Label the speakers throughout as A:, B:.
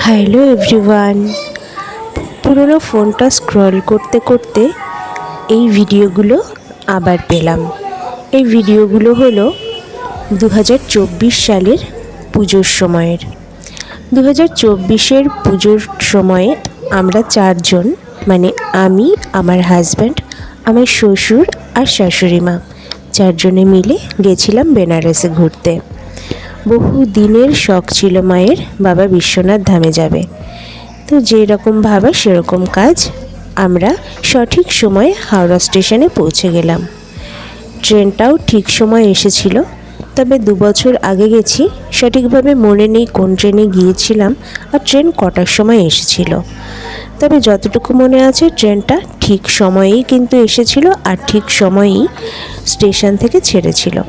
A: Hello everyone. পুরনো ফোনটা scroll করতে করতে এই ভিডিওগুলো আবার পেলাম। এই ভিডিওগুলো হলো 2024 সালের পুজোর সময়ের। 2024-এর পুজোর সময়ে আমরা চারজন, মানে আমি, আমার হাজব্যান্ড, আমার শ্বশুর আর শাশুড়ি মা, চারজনে মিলে গেছিলাম বেনারসে ঘুরতে। বহু দিনের শখ ছিল মায়ের বাবা বিশ্বনাথ ধামে যাবে। তো যেরকম ভাবা সেরকম কাজ। আমরা সঠিক সময়ে হাওড়া স্টেশনে পৌঁছে গেলাম। ট্রেনটাও ঠিক সময় এসেছিল, তবে 2 বছর আগে গেছি, সঠিকভাবে মনে নেই কোন ট্রেনে গিয়েছিলাম আর ট্রেন কটার সময় এসেছিল। তবে যতটুকু মনে আছে ট্রেনটা ঠিক সময়েই কিন্তু এসেছিল আর ঠিক সময়েই স্টেশন থেকে ছেড়েছিল।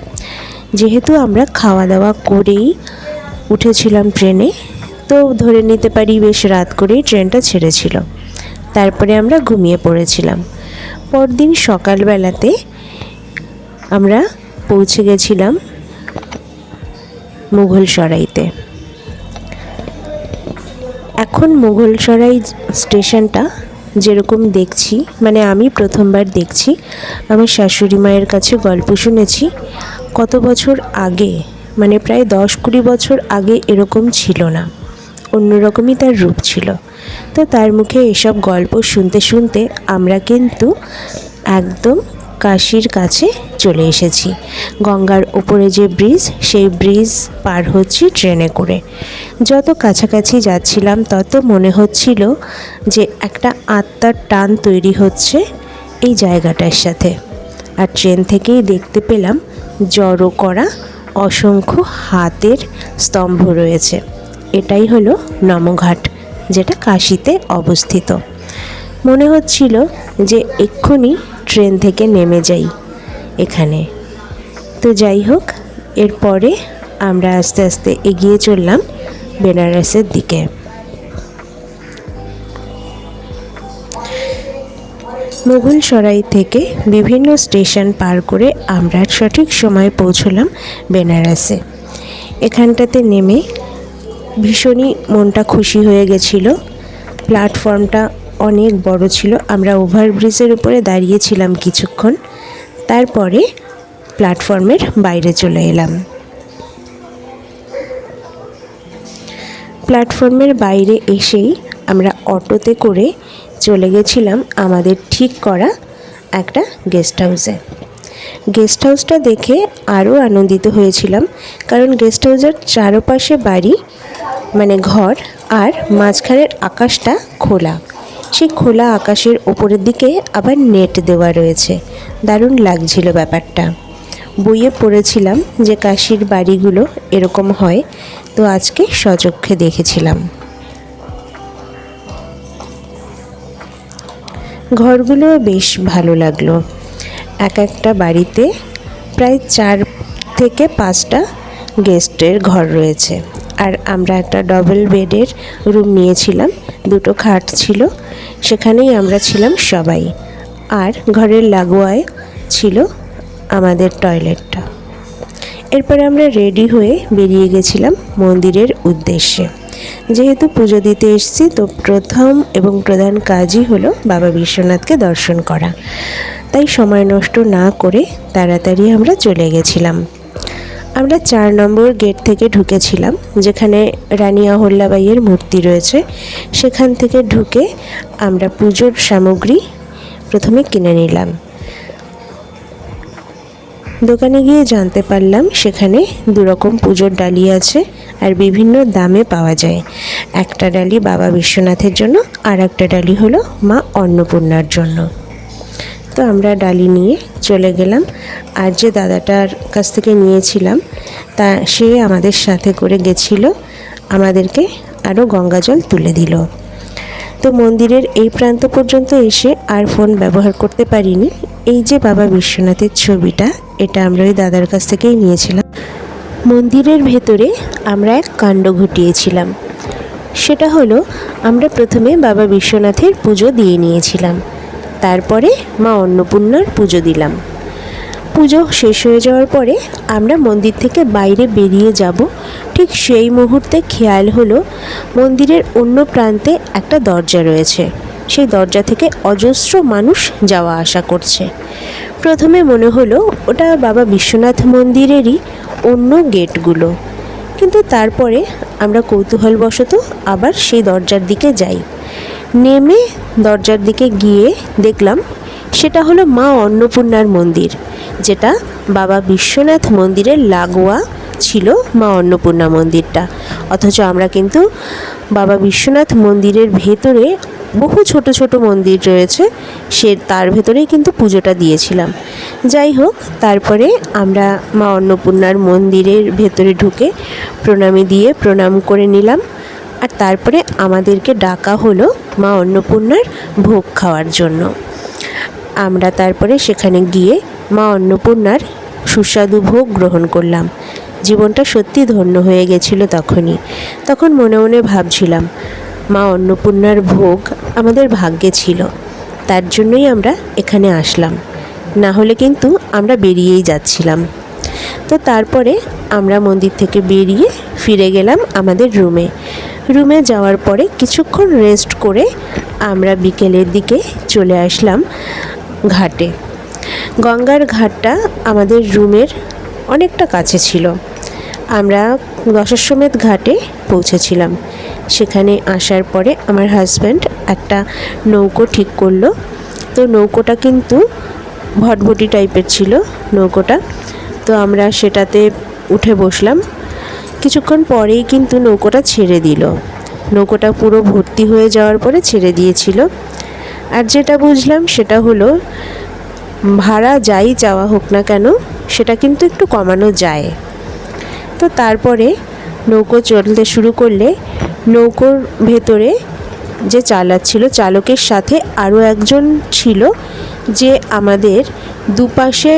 A: যেহেতু আমরা খাওয়া দাওয়া করেই উঠেছিলাম ট্রেনে, তো ধরে নিতে পারি বেশ রাত করেই ট্রেনটা ছেড়েছিল। তারপরে আমরা ঘুমিয়ে পড়েছিলাম। পরদিন সকালবেলাতে আমরা পৌঁছে গেছিলাম মুঘলসরাইতে। এখন মুঘলসরাই স্টেশনটা যেরকম দেখছি, মানে আমি প্রথমবার দেখছি, আমার শাশুড়ি মায়ের কাছে গল্প শুনেছি, কত বছর আগে, মানে প্রায় 10-20 বছর আগে এরকম ছিল না, অন্যরকমই তার রূপ ছিল। তো তার মুখে এসব গল্প শুনতে শুনতে আমরা কিন্তু একদম কাশীর কাছে চলে এসেছি। গঙ্গার ওপরে যে ব্রিজ, সেই ব্রিজ পার হচ্ছি ট্রেনে করে। যত কাছাকাছি যাচ্ছিলাম তত মনে হচ্ছিল যে একটা আত্মার টান তৈরি হচ্ছে এই জায়গাটার সাথে। আর ট্রেন থেকেই দেখতে পেলাম জড়ো করা অসংখ্য হাতের স্তম্ভ রয়েছে। এটাই হলো নমঘাট, যেটা কাশীতে অবস্থিত। মনে হচ্ছিল যে এক্ষুনি ট্রেন থেকে নেমে যাই এখানে। তো যাই হোক, এরপরে আমরা আস্তে আস্তে এগিয়ে চললাম বেনারসের দিকে। মুঘলসরাই থেকে বিভিন্ন স্টেশন পার করে আমরা সঠিক সময়ে পৌঁছলাম বেনারসে। এখানটাতে নেমে ভীষণই মনটা খুশি হয়ে গেছিল। প্ল্যাটফর্মটা অনেক বড় ছিল। আমরা ওভারব্রিজের উপরে দাঁড়িয়েছিলাম কিছুক্ষণ, তারপরে প্ল্যাটফর্মের বাইরে চলে এলাম। প্ল্যাটফর্মের বাইরে এসেই আমরা অটোতে করে চলে গেছিলাম আমাদের ঠিক করা একটা গেস্ট হাউসে। গেস্ট হাউসটা দেখে আরও আনন্দিত হয়েছিলাম, কারণ গেস্ট হাউসের চারপাশে বাড়ি, মানে ঘর, আর মাঝখানের আকাশটা খোলা। সেই খোলা আকাশের ওপরের দিকে আবার নেট দেওয়া রয়েছে। দারুণ লাগছিল ব্যাপারটা। বইয়ে পড়েছিলাম যে কাশীর বাড়িগুলো এরকম হয়, তো আজকে সচক্ষে দেখেছিলাম। ঘরগুলো বেশ ভালো লাগলো। এক একটা বাড়িতে প্রায় 4 থেকে 5টা গেস্টের ঘর রয়েছে। আর আমরা একটা ডবল বেডের রুম নিয়েছিলাম, 2টো খাট ছিল, সেখানেই আমরা ছিলাম সবাই। আর ঘরের লাগোয়ায় ছিল আমাদের টয়লেটটা। এরপরে আমরা রেডি হয়ে বেরিয়ে গেছিলাম মন্দিরের উদ্দেশ্যে। যেহেতু পুজো দিতে এসেছি, তো প্রথম এবং প্রধান কাজই হলো বাবা বিশ্বনাথকে দর্শন করা। তাই সময় নষ্ট না করে তাড়াতাড়ি আমরা চলে গেছিলাম। আমরা 4 নম্বর গেট থেকে ঢুকেছিলাম, যেখানে রানী অহল্যাবাইয়ের মূর্তি রয়েছে। সেখান থেকে ঢুকে আমরা পুজোর সামগ্রী প্রথমে কিনে নিলাম। দোকানে গিয়ে জানতে পারলাম সেখানে 2 রকম পুজোর ডালি আছে আর বিভিন্ন দামে পাওয়া যায়। একটা ডালি বাবা বিশ্বনাথের জন্য, আর একটা ডালি হলো মা অন্নপূর্ণার জন্য। তো আমরা ডালি নিয়ে চলে গেলাম। আর যে দাদাটার কাছ থেকে নিয়েছিলাম, তা সে আমাদের সাথে করে গেছিল, আমাদেরকে আরও গঙ্গাজল তুলে দিল। তো মন্দিরের এই প্রান্ত পর্যন্ত এসে আর ফোন ব্যবহার করতে পারিনি। এই যে বাবা বিশ্বনাথের ছবিটা, এটা আমরা ওই দাদার কাছ থেকেই নিয়েছিলাম। মন্দিরের ভেতরে আমরা এক কাণ্ড ঘটিয়েছিলাম। সেটা হলো, আমরা প্রথমে বাবা বিশ্বনাথের পুজো দিয়ে নিয়েছিলাম, তারপরে মা অন্নপূর্ণার পুজো দিলাম। পুজো শেষ হয়ে যাওয়ার পরে আমরা মন্দির থেকে বাইরে বেরিয়ে যাব, ঠিক সেই মুহূর্তে খেয়াল হলো মন্দিরের অন্য প্রান্তে একটা দরজা রয়েছে। সেই দরজা থেকে অজস্র মানুষ যাওয়া আসা করছে। প্রথমে মনে হলো ওটা বাবা বিশ্বনাথ মন্দিরেরই অন্য গেটগুলো, কিন্তু তারপরে আমরা কৌতূহলবশত আবার সেই দরজার দিকে যাই। নেমে দরজার দিকে গিয়ে দেখলাম সেটা হলো মা অন্নপূর্ণার মন্দির, যেটা বাবা বিশ্বনাথ মন্দিরের লাগোয়া ছিল মা অন্নপূর্ণা মন্দিরটা। অথচ আমরা কিন্তু বাবা বিশ্বনাথ মন্দিরের ভেতরে বহু ছোট ছোট মন্দির রয়েছে, তার ভেতরেই কিন্তু পুজোটা দিয়েছিলাম। যাই হোক, তারপরে আমরা মা অন্নপূর্ণার মন্দিরের ভেতরে ঢুকে প্রণাম করে নিলাম। আর তারপরে আমাদেরকে ডাকা হলো মা অন্নপূর্ণার ভোগ খাওয়ার জন্য। আমরা তারপরে সেখানে গিয়ে মা অন্নপূর্ণার সুস্বাদু ভোগ গ্রহণ করলাম। জীবনটা সত্যি ধন্য হয়ে গেছিল। তখন মনে মনে ভাবছিলাম, মা অন্নপূর্ণার ভোগ আমাদের ভাগ্যে ছিল, তার জন্যই আমরা এখানে আসলাম, না হলে কিন্তু আমরা বেরিয়েই যাচ্ছিলাম। তো তারপরে আমরা মন্দির থেকে বেরিয়ে ফিরে গেলাম আমাদের রুমে যাওয়ার পরে কিছুক্ষণ রেস্ট করে আমরা বিকেলের দিকে চলে আসলাম ঘাটে। গঙ্গার ঘাটটা আমাদের রুমের অনেকটা কাছে ছিল। আমরা দশাশ্বমেধ ঘাটে পৌঁছেছিলাম। সেখানে আসার পরে আমার হাজব্যান্ড একটা নৌকো ঠিক করলো। তো নৌকোটা কিন্তু ভটভটি টাইপের ছিল নৌকোটা। তো আমরা সেটাতে উঠে বসলাম। কিছুক্ষণ পরেই কিন্তু নৌকোটা ছেড়ে দিল। নৌকোটা পুরো ভর্তি হয়ে যাওয়ার পরে ছেড়ে দিয়েছিল। আর যেটা বুঝলাম সেটা হলো, ভাড়া যাই চাওয়া হোক না কেন সেটা কিন্তু একটু কমানো যায়। তো তারপরে নৌকো চলতে শুরু করলে নৌকোর ভেতরে যে চালাচ্ছিল, চালকের সাথে আরও একজন ছিল, যে আমাদের দুপাশে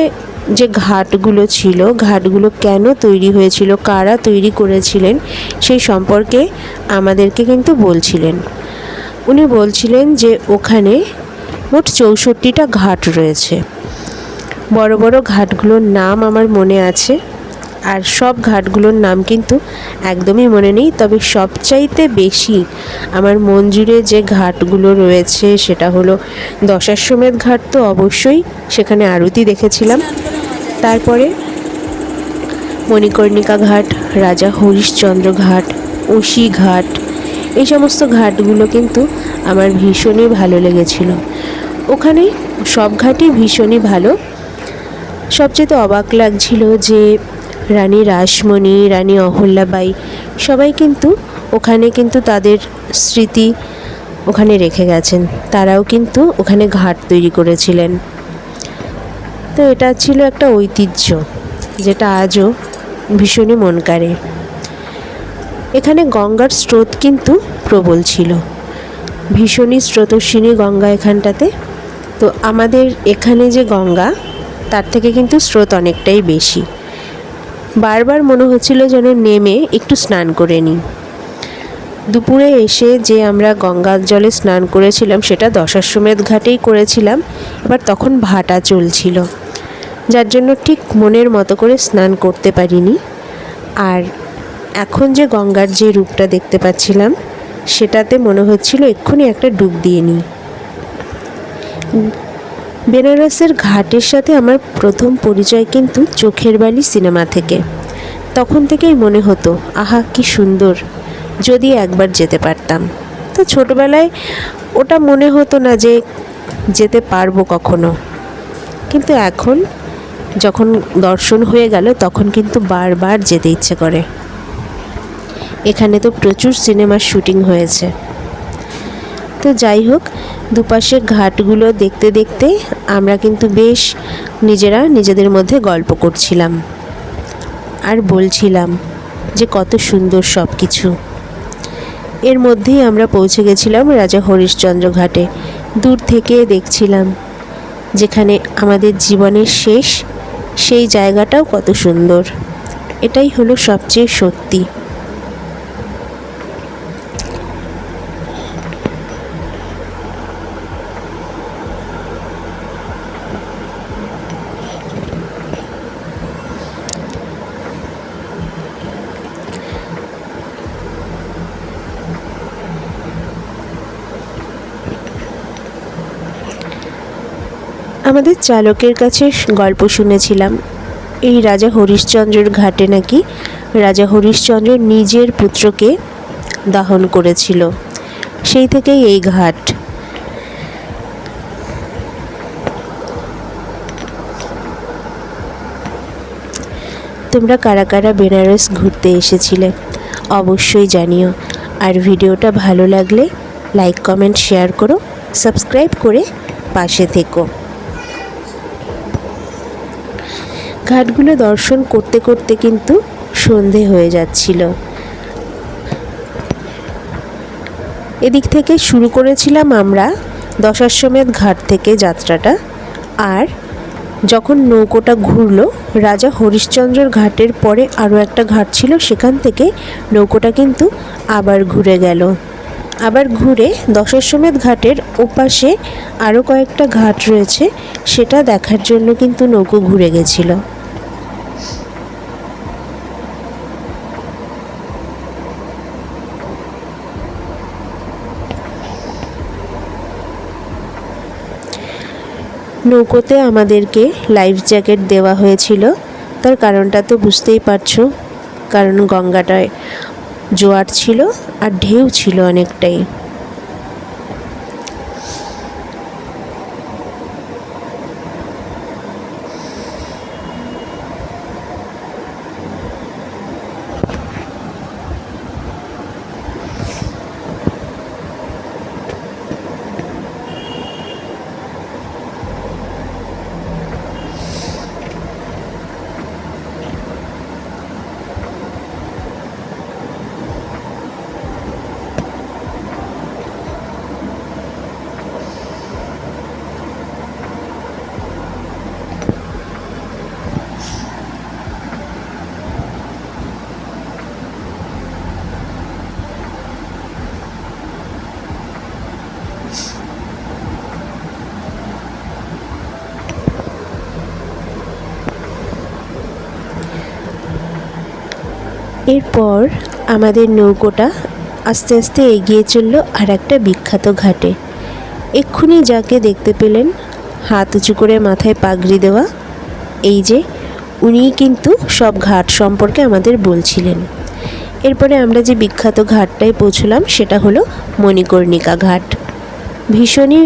A: যে ঘাটগুলো ছিল, ঘাটগুলো কেন তৈরি হয়েছিল, কারা তৈরি করেছিলেন সেই সম্পর্কে আমাদেরকে কিন্তু বলছিলেন। উনি বলছিলেন যে ওখানে মোট 64টা ঘাট রয়েছে। বড় বড় ঘাটগুলোর নাম আমার মনে আছে, আর সব ঘাটগুলোর নাম কিন্তু একদমই মনে নেই। তবে সবচাইতে বেশি আমার মন জুড়ে যে ঘাটগুলো রয়েছে সেটা হলো দশাশ্বমেধ ঘাট। তো অবশ্যই সেখানে আরতি দেখেছিলাম। তারপরে মণিকর্ণিকা ঘাট, রাজা হরিশ্চন্দ্র ঘাট, অসি ঘাট, এই সমস্ত ঘাটগুলো কিন্তু আমার ভীষণই ভালো লেগেছিল। ওখানে সব ঘাটই ভীষণই ভালো। সবচেয়ে অবাক লাগছিল যে রানী রাসমণি, রানী অহল্যাবাই সবাই কিন্তু ওখানে কিন্তু তাদের স্মৃতি ওখানে রেখে গেছেন। তারাও কিন্তু ওখানে ঘাট তৈরি করেছিলেন। তো এটা ছিল একটা ঐতিহ্য যেটা আজও ভীষণই মন কাড়ে। এখানে গঙ্গার স্রোত কিন্তু প্রবল ছিল, ভীষণই স্রোতস্বিনী গঙ্গা এখানটাতে। তো আমাদের এখানে যে গঙ্গা, তার থেকে কিন্তু স্রোত অনেকটাই বেশি। বারবার মনে হচ্ছিল যেন নেমে একটু স্নান করে নিই। দুপুরে এসে যে আমরা গঙ্গার জলে স্নান করেছিলাম সেটা দশাশ্বমেধ ঘাটেই করেছিলাম। এবার তখন ভাটা চলছিল, যার জন্য ঠিক মনের মতো করে স্নান করতে পারিনি। আর এখন যে গঙ্গার যে রূপটা দেখতে পাচ্ছিলাম সেটাতে মনে হচ্ছিল এক্ষুনি একটা ডুব দিয়ে নিই। বেনারসের ঘাটের সাথে আমার প্রথম পরিচয় কিন্তু চোখের বালি সিনেমা থেকে। তখন থেকেই মনে হতো, আহা কি সুন্দর, যদি একবার যেতে পারতাম। তো ছোটবেলায় ওটা মনে হতো না যে যেতে পারবো কখনো, কিন্তু এখন যখন দর্শন হয়ে গেল তখন কিন্তু বারবার যেতে ইচ্ছে করে। এখানে তো প্রচুর সিনেমার শুটিং হয়েছে। তো যাই হোক, দুপাশে ঘাটগুলো দেখতে দেখতে আমরা কিন্তু বেশ নিজেদের মধ্যে গল্প করছিলাম আর বলছিলাম যে কত সুন্দর সব কিছু। এর মধ্যেই আমরা পৌঁছে গেছিলাম রাজা হরিশ্চন্দ্র ঘাটে। দূর থেকে দেখছিলাম যেখানে আমাদের জীবনের শেষ, সেই জায়গাটাও কত সুন্দর। এটাই হলো সবচেয়ে সত্যি। আমাদের চালকের কাছে গল্প শুনেছিলাম এই রাজা হরিশ্চন্দ্রের ঘাটে নাকি রাজা হরিশ্চন্দ্র নিজের পুত্রকে দাহন করেছিল, সেই থেকেই এই ঘাট। তোমরা কারা কারা বেনারস ঘুরতে এসেছিলে অবশ্যই জানিও। আর ভিডিওটা ভালো লাগলে লাইক কমেন্ট শেয়ার করো, সাবস্ক্রাইব করে পাশে থেকো। ঘাটগুলো দর্শন করতে করতে কিন্তু সন্ধে হয়ে যাচ্ছিল। এদিক থেকে শুরু করেছিলাম আমরা দশাশ্বমেধ ঘাট থেকে যাত্রাটা। আর যখন নৌকোটা ঘুরলো রাজা হরিশ্চন্দ্রের ঘাটের পরে আরও একটা ঘাট ছিল, সেখান থেকে নৌকোটা কিন্তু আবার ঘুরে গেল। আবার ঘুরে দশাশ্বমেধ ঘাটের ওপাশে আরও কয়েকটা ঘাট রয়েছে, সেটা দেখার জন্য কিন্তু নৌকো ঘুরে গেছিল। নৌকোতে আমাদেরকে লাইফ জ্যাকেট দেওয়া হয়েছিল, তার কারণটা তো বুঝতেই পারছো, কারণ গঙ্গাটায় জোয়ার ছিল আর ঢেউ ছিল অনেকটাই। এরপর আমাদের নৌকোটা আস্তে আস্তে এগিয়ে চলল আর একটা বিখ্যাত ঘাটে। এক্ষুনি যাকে দেখতে পেলেন হাত উঁচু করে মাথায় পাগড়ি দেওয়া, এই যে উনিই কিন্তু সব ঘাট সম্পর্কে আমাদের বলছিলেন। এরপরে আমরা যে বিখ্যাত ঘাটটায় পৌঁছলাম সেটা হলো মণিকর্ণিকা ঘাট। ভীষণই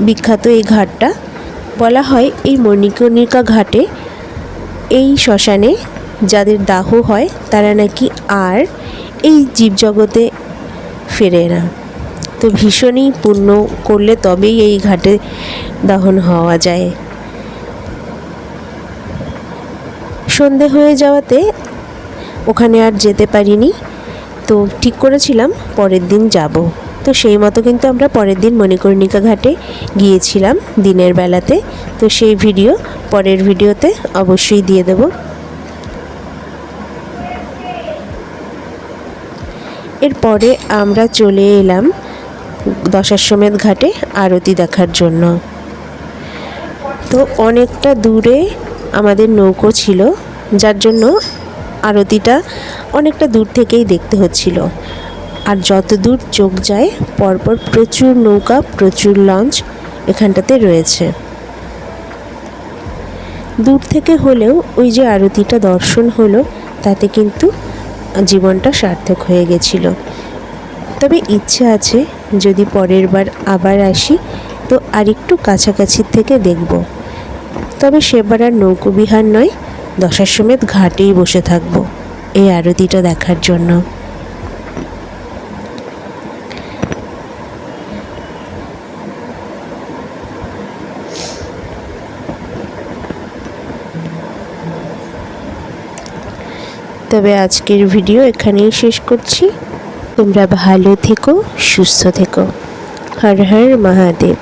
A: বিখ্যাত এই ঘাটটা। বলা হয় এই মণিকর্ণিকা ঘাটে এই শ্মশানে যাদের দাহ হয় তারা নাকি আর এই জীবজগতে ফেরে না। তো ভীষণই পুণ্য করলে তবেই এই ঘাটে দাহন হওয়া যায়। সন্ধে হয়ে যাওয়াতে ওখানে আর যেতে পারিনি, তো ঠিক করেছিলাম পরের দিন যাব। তো সেই মতো কিন্তু আমরা পরের দিন মণিকর্ণিকা ঘাটে গিয়েছিলাম দিনের বেলাতে। তো সেই ভিডিও পরের ভিডিওতে অবশ্যই দিয়ে দেব। এরপরে আমরা চলে এলাম দশাশ্বমেধ ঘাটে আরতি দেখার জন্য। তো অনেকটা দূরে আমাদের নৌকো ছিল, যার জন্য আরতিটা অনেকটা দূর থেকেই দেখতে হচ্ছিল। আর যত দূর চোখ যায় পরপর প্রচুর নৌকা, প্রচুর লঞ্চ এখানটাতে রয়েছে। দূর থেকে হলেও ওই যে আরতিটা দর্শন হলো, তাতে কিন্তু জীবনটা সার্থক হয়ে গেছিল। তবে ইচ্ছে আছে যদি পরের বার আবার আসি তো আরেকটু কাছাকাছি থেকে দেখব। তবে সেবার আর নৌকোবিহার নয়, দশাশ্বমেধ ঘাটেই বসে থাকব এই আরতিটা দেখার জন্য। তবে আজকের ভিডিও এখানেই শেষ করছি। তোমরা ভালো থেকো, সুস্থ থেকো। হর হর মহাদেব।